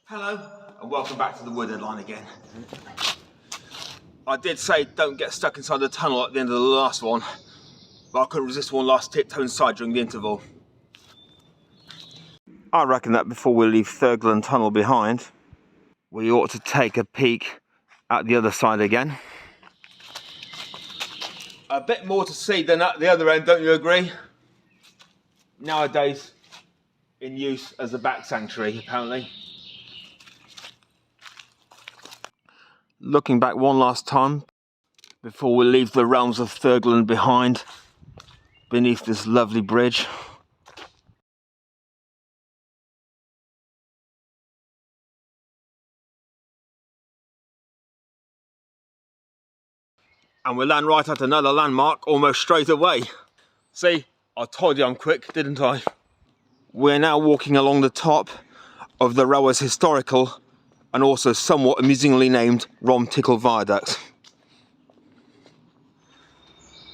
Hello and welcome back to the WOODHEAD Line again. I did say don't get stuck inside the tunnel at the end of the last one, but I couldn't resist one last tiptoe inside during the interval. I reckon that before we leave Thurgoland tunnel behind, we ought to take a peek at the other side again. A bit more to see than at the other end, don't you agree? Nowadays in use as a bat sanctuary, apparently. Looking back one last time before we leave the realms of Thurgoland behind, beneath this lovely bridge. And we land right at another landmark almost straight away. See, I told you I'm quick, didn't I? We're now walking along the top of the railway's historical and also somewhat amusingly named Rom Tickle Viaduct.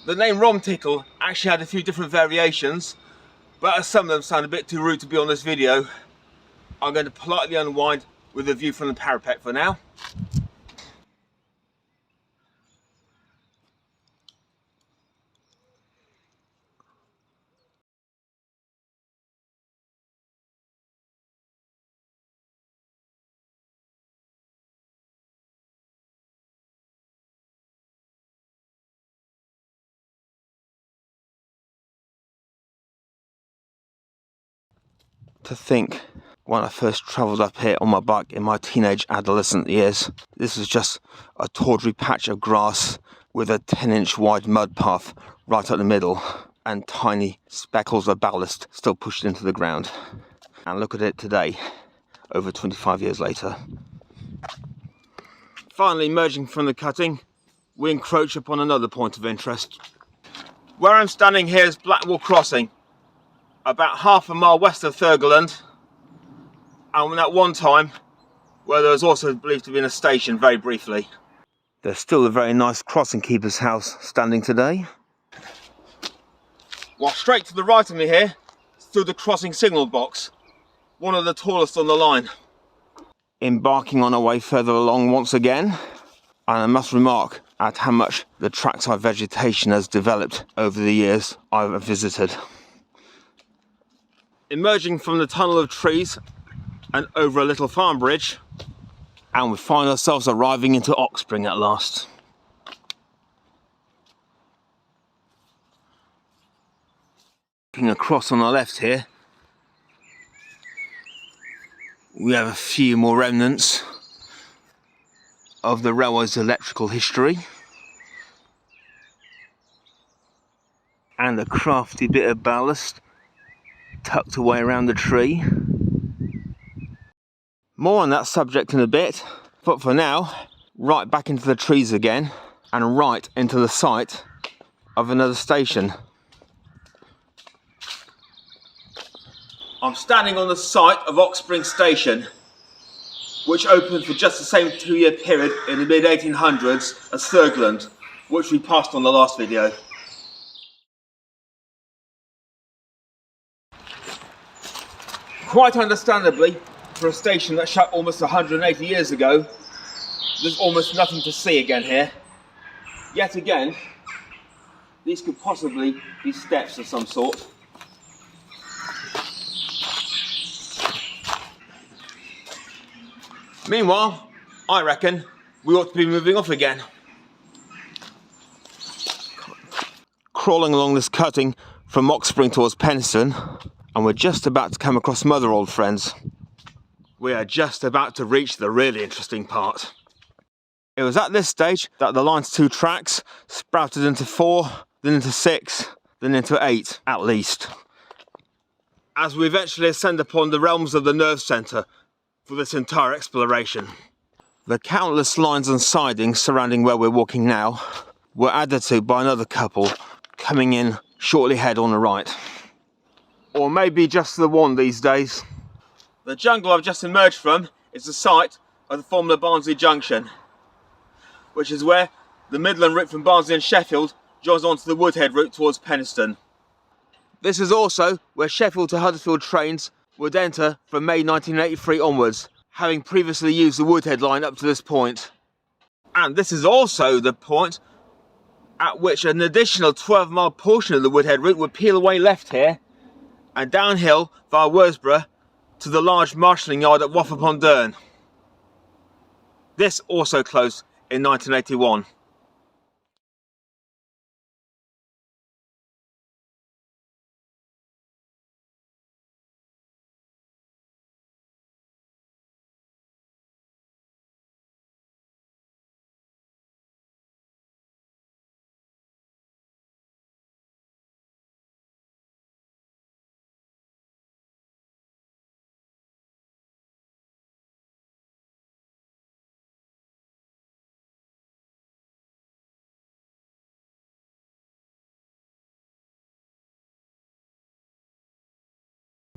The name Rom Tickle actually had a few different variations, but as some of them sound a bit too rude to be on this video, I'm going to politely unwind with a view from the parapet for now. To think, when I first travelled up here on my bike in my teenage adolescent years, this was just a tawdry patch of grass with a 10-inch wide mud path right up the middle and tiny speckles of ballast still pushed into the ground. And look at it today, over 25 years later. Finally emerging from the cutting, we encroach upon another point of interest. Where I'm standing here is Blackwood Crossing, about half a mile west of Thurgoland, and at one time where there was also believed to be a station very briefly. There's still a very nice crossing keeper's house standing today. While straight to the right of me here stood the crossing signal box, one of the tallest on the line. Embarking on our way further along once again, and I must remark at how much the trackside vegetation has developed over the years I've visited. Emerging from the tunnel of trees and over a little farm bridge, and we find ourselves arriving into Oxspring at last. Looking across on our left here, we have a few more remnants of the railway's electrical history, and a crafty bit of ballast tucked away around the tree. More on that subject in a bit, but for now, right back into the trees again and right into the site of another station. I'm standing on the site of Oxspring Station, which opened for just the same 2-year period in the mid-1800s as Thurgoland, which we passed on the last video. Quite understandably, for a station that shut almost 180 years ago, there's almost nothing to see again here. Yet again, these could possibly be steps of some sort. Meanwhile, I reckon we ought to be moving off again. Crawling along this cutting from Oxspring towards Penistone, and we're just about to come across some other old friends. We are just about to reach the really interesting part. It was at this stage that the line's 2 tracks sprouted into 4, then into 6, then into 8 at least, as we eventually ascend upon the realms of the nerve centre for this entire exploration. The countless lines and sidings surrounding where we're walking now were added to by another couple coming in shortly ahead on the right. Or maybe just the one these days. The jungle I've just emerged from is the site of the former Barnsley Junction, which is where the Midland route from Barnsley and Sheffield joins onto the WOODHEAD route towards Penistone. This is also where Sheffield to Huddersfield trains would enter from May 1983 onwards, having previously used the Woodhead line up to this point. And this is also the point at which an additional 12-mile portion of the WOODHEAD route would peel away left here and downhill via Worsborough to the large marshalling yard at Wath Upon Dearne. This also closed in 1981.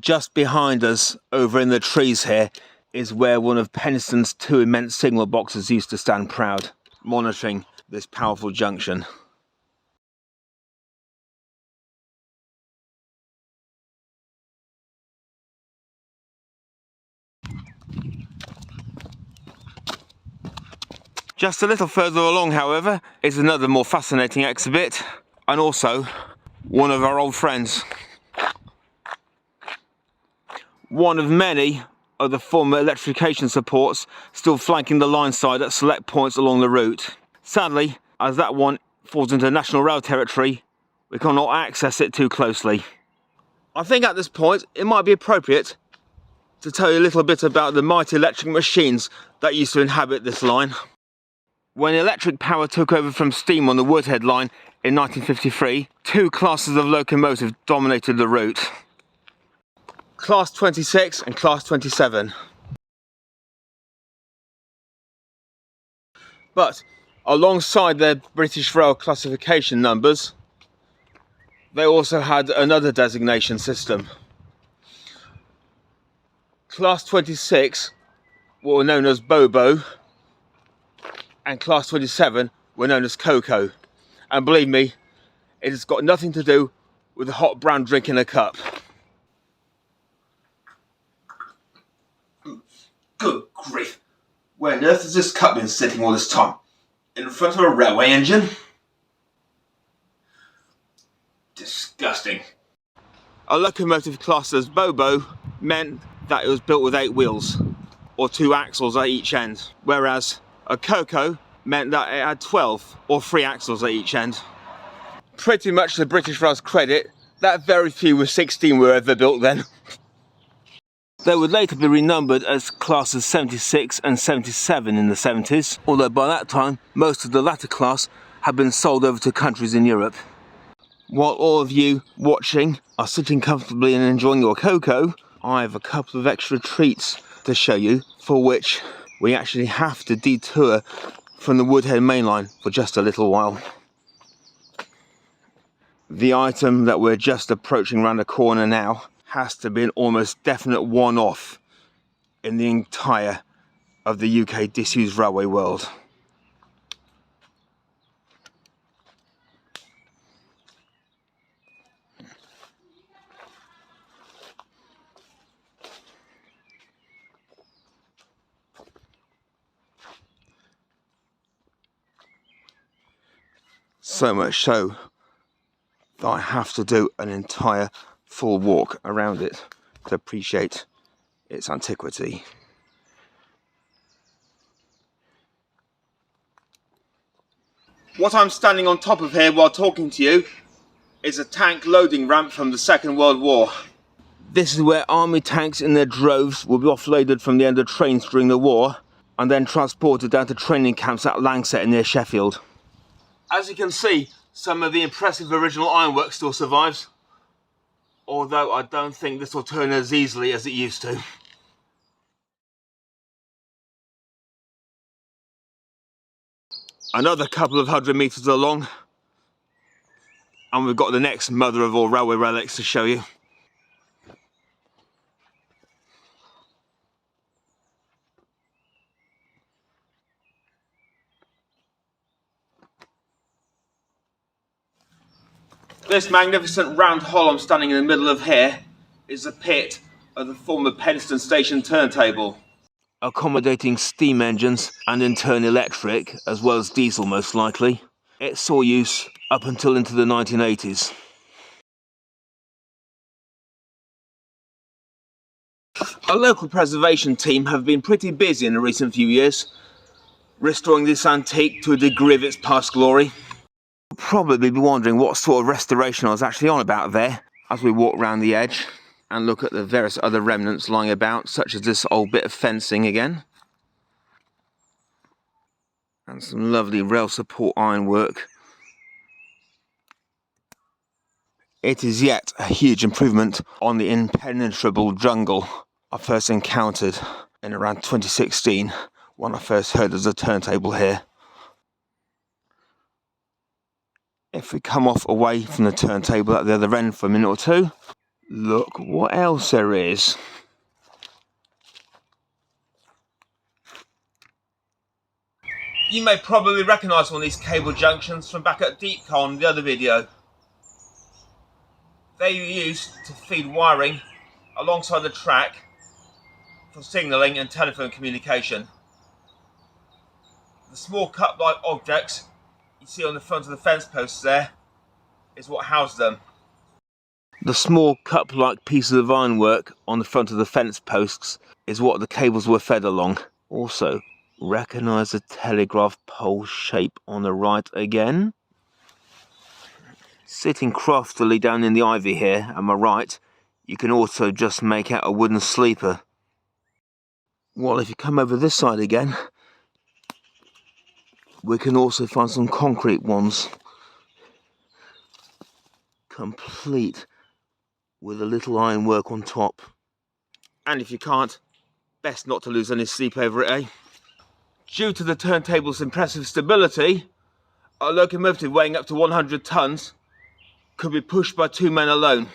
Just behind us, over in the trees here, is where one of Penistone's two immense signal boxes used to stand proud, monitoring this powerful junction. Just a little further along, however, is another more fascinating exhibit, and also one of our old friends. One of many of the former electrification supports still flanking the line side at select points along the route. Sadly, as that one falls into National Rail territory, we cannot access it too closely. I think at this point it might be appropriate to tell you a little bit about the mighty electric machines that used to inhabit this line. When electric power took over from steam on the Woodhead line in 1953, two classes of locomotive dominated the route. Class 26 and Class 27. But alongside their British Rail classification numbers, they also had another designation system. Class 26 were known as Bobo, and Class 27 were known as Cocoa. And believe me, it has got nothing to do with a hot brown drink in a cup. Good grief, where on earth has this cup been sitting all this time? In front of a railway engine? Disgusting. A locomotive classed as Bobo meant that it was built with 8 wheels, or 2 axles at each end, whereas a Cocoa meant that it had 12, or 3 axles at each end. Pretty much to British Rail's credit, that very few with 16 were ever built then. They would later be renumbered as classes 76 and 77 in the 70s, although by that time most of the latter class had been sold over to countries in Europe. While all of you watching are sitting comfortably and enjoying your cocoa, I have a couple of extra treats to show you, for which we actually have to detour from the Woodhead mainline for just a little while. The item that we're just approaching around the corner now has to be an almost definite one-off in the entire of the UK disused railway world. So much so that I have to do an entire full walk around it to appreciate its antiquity. What I'm standing on top of here while talking to you is a tank loading ramp from the Second World War. This is where army tanks in their droves will be offloaded from the end of trains during the war and then transported down to training camps at Langset near Sheffield. As you can see, some of the impressive original ironwork still survives, although I don't think this will turn as easily as it used to. Another couple of 100 metres along, and we've got the next mother of all railway relics to show you. This magnificent round hole I'm standing in the middle of here is the pit of the former Penistone station turntable. accommodating steam engines and in turn electric, as well as diesel most likely. It saw use up until into the 1980s. A local preservation team have been pretty busy in the recent few years, restoring this antique to a degree of its past glory. You'll probably be wondering what sort of restoration I was actually on about there as we walk round the edge and look at the various other remnants lying about, such as this old bit of fencing again. And some lovely rail support ironwork. It is yet a huge improvement on the impenetrable jungle I first encountered in around 2016 when I first heard there's a turntable here. If we come off away from the turntable at the other end for a minute or two, look what else there is. You may probably recognise one of these cable junctions from back at Deepcon, the other video. They were used to feed wiring alongside the track for signalling and telephone communication. The small cup-like objects you see on the front of the fence posts there is what housed them. The small cup-like pieces of ironwork on the front of the fence posts is what the cables were fed along. Also, recognise the telegraph pole shape on the right again? Sitting craftily down in the ivy here at my right, you can also just make out a wooden sleeper. Well, if you come over this side again, we can also find some concrete ones, complete with a little ironwork on top. And if you can't, best not to lose any sleep over it, eh? Due to the turntable's impressive stability, a locomotive weighing up to 100 tons could be pushed by 2 men alone.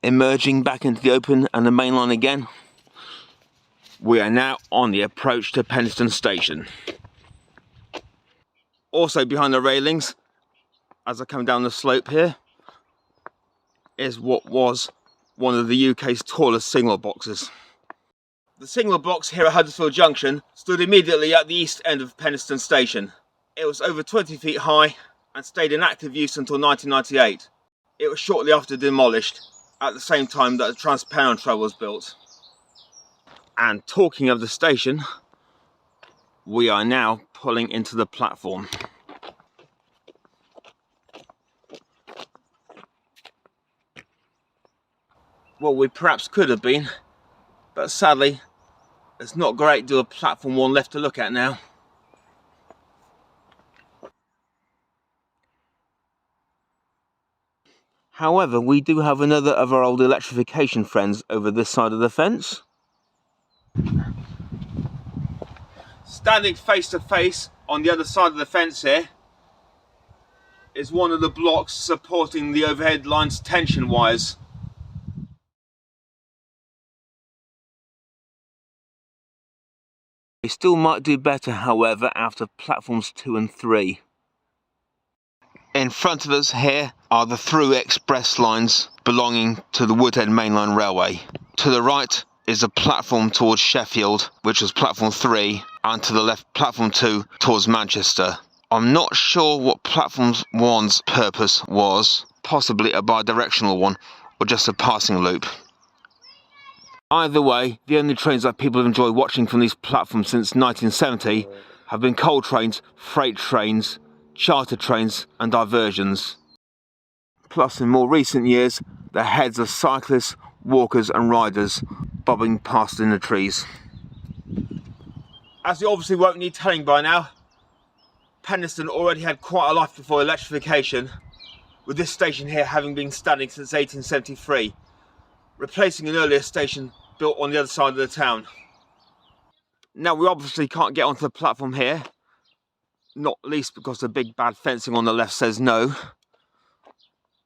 Emerging back into the open and the main line again, we are now on the approach to Penistone station. Also behind the railings, as I come down the slope here, is what was one of the UK's tallest signal boxes. The signal box here at Huddersfield Junction stood immediately at the east end of Penistone station. It was over 20 feet high and stayed in active use until 1998. It was shortly after demolished, at the same time that the transparent trail was built. And talking of the station, we are now pulling into the platform. Well, we perhaps could have been, but sadly, there's not a great deal of platform 1 left to look at now. However, we do have another of our old electrification friends over this side of the fence. Standing face to face on the other side of the fence here is one of the blocks supporting the overhead line's tension wires. We still might do better, however, after platforms 2 and 3. In front of us here are the through express lines belonging to the WOODHEAD mainline railway. To the right is a platform towards Sheffield, which was platform 3, and to the left platform 2 towards Manchester. I'm not sure what platform 1's purpose was, possibly a bi-directional one or just a passing loop. Either way, the only trains that people have enjoyed watching from these platforms since 1970 have been coal trains, freight trains, charter trains and diversions. Plus, in more recent years, the heads of cyclists, walkers and riders bobbing past in the trees. As you obviously won't need telling by now, Penistone already had quite a life before electrification, with this station here having been standing since 1873, replacing an earlier station built on the other side of the town. Now, we obviously can't get onto the platform here, not least because the big bad fencing on the left says no,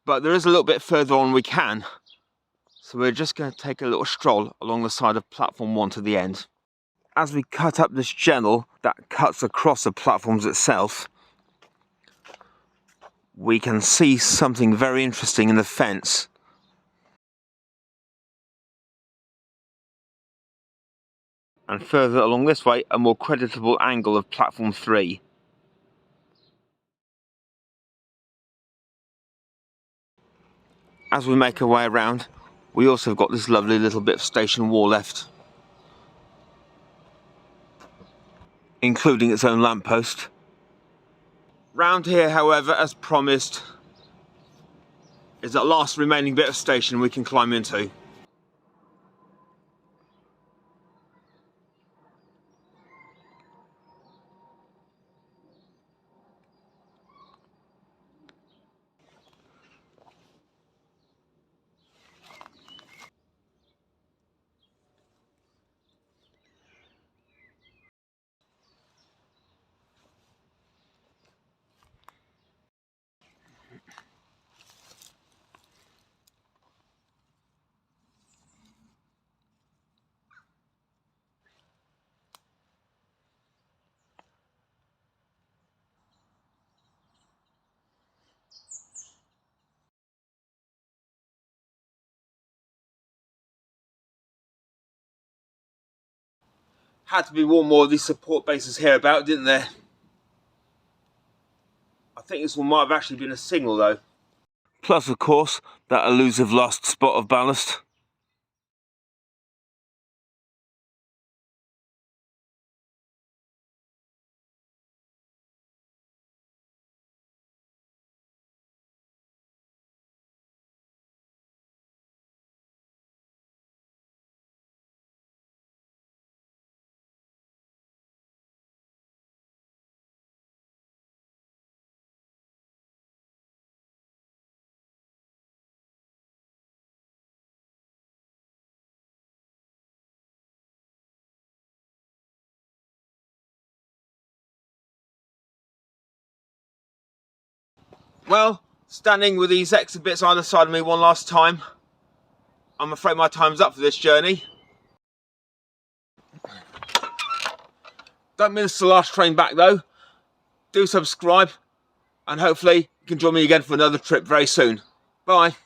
but there is a little bit further on we can, so we're just going to take a little stroll along the side of platform 1 to the end. As we cut up this channel that cuts across the platforms itself, we can see something very interesting in the fence. and further along this way a more creditable angle of platform 3. As we make our way around, we also have got this lovely little bit of station wall left, including its own lamppost. Round here, however, as promised, is that last remaining bit of station we can climb into. Had to be one more of these support bases here about, didn't there? I think this one might have actually been a single though. Plus, of course, that elusive last spot of ballast. Well, standing with these exhibits either side of me one last time, I'm afraid my time's up for this journey. Don't miss the last train back though. Do subscribe, and hopefully you can join me again for another trip very soon. Bye.